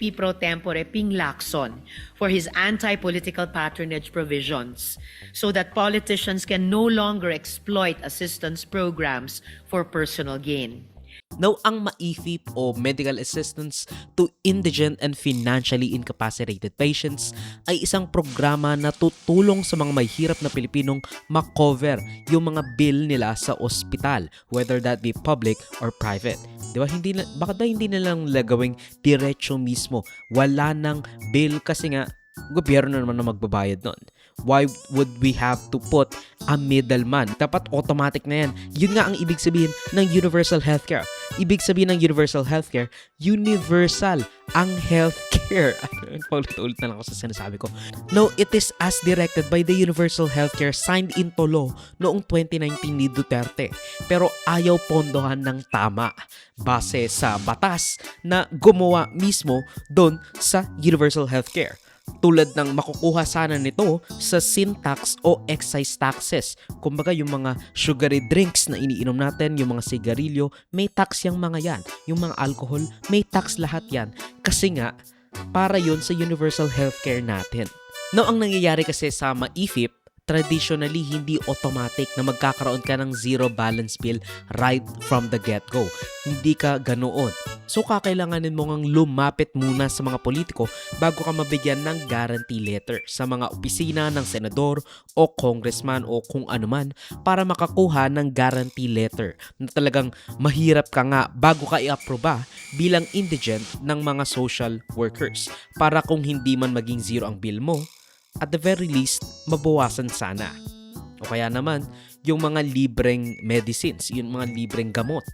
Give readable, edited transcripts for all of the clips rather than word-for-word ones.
P. Pro Tempore Ping Lacson for his anti-political patronage provisions so that politicians can no longer exploit assistance programs for personal gain. Now, ang MAIFIP o Medical Assistance to Indigent and Financially Incapacitated Patients ay isang programa na tutulong sa mga may hirap na Pilipinong makover yung mga bill nila sa ospital, whether that be public or private. Di ba? Bakit ba hindi nilang lagawing diretso mismo? Wala nang bill kasi nga gobyerno naman na magbabayad nun. Why would we have to put a middleman? Dapat automatic na yan. Yun nga ang ibig sabihin ng universal healthcare. Ibig sabihin ng universal healthcare, universal ang healthcare. Paulit-ulit na lang ako sa sinasabi ko. No, it is as directed by the universal healthcare signed into law noong 2019 ni Duterte. Pero ayaw pondohan ng tama base sa batas na gumawa mismo doon sa universal healthcare. Tulad ng makukuha sana nito sa sin tax o excise taxes. Kumbaga yung mga sugary drinks na iniinom natin, yung mga sigarilyo, may tax yung mga yan. Yung mga alcohol, may tax lahat yan. Kasi nga, para yun sa universal healthcare natin. Now, ang nangyayari kasi sa MAIFIP, traditionally, hindi automatic na magkakaroon ka ng zero balance bill right from the get-go. Hindi ka ganoon. So, kakailanganin mo ngang lumapit muna sa mga politiko bago ka mabigyan ng guarantee letter sa mga opisina ng senador o congressman o kung anuman para makakuha ng guarantee letter na talagang mahirap ka nga bago ka i-aproba bilang indigent ng mga social workers para kung hindi man maging zero ang bill mo, at the very least, mabawasan sana. O kaya naman, yung mga libreng medicines, yung mga libreng gamot.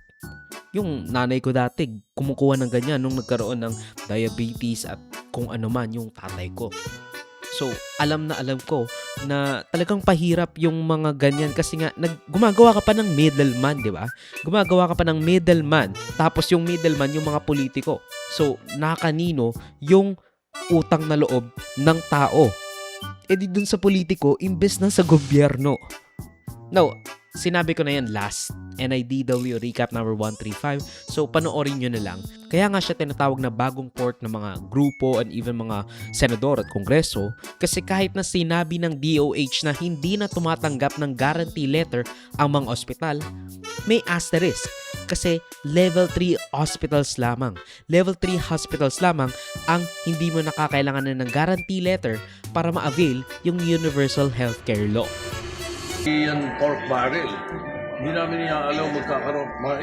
Yung nanay ko dati, kumukuha ng ganyan nung nagkaroon ng diabetes at kung ano man yung tatay ko. So, alam na alam ko na talagang pahirap yung mga ganyan kasi nga gumagawa ka pa ng middleman, di ba? Gumagawa ka pa ng middleman. Tapos yung middleman, yung mga politiko. So, nakakanino yung utang na loob ng tao. E di dun sa politiko, imbes na sa gobyerno. Now, sinabi ko na yan last. NIDW Recap number 135. So, panoorin nyo na lang. Kaya nga siya tinatawag na bagong port ng mga grupo and even mga senador at kongreso. Kasi kahit na sinabi ng DOH na hindi na tumatanggap ng guarantee letter ang mga ospital, may asterisk. Kasi level 3 hospitals lamang. Level 3 hospitals lamang ang hindi mo nakakailangan ng guarantee letter para ma-avail yung universal healthcare law. Yan pork barrel. Hindi namin iaalaw magkakaroon.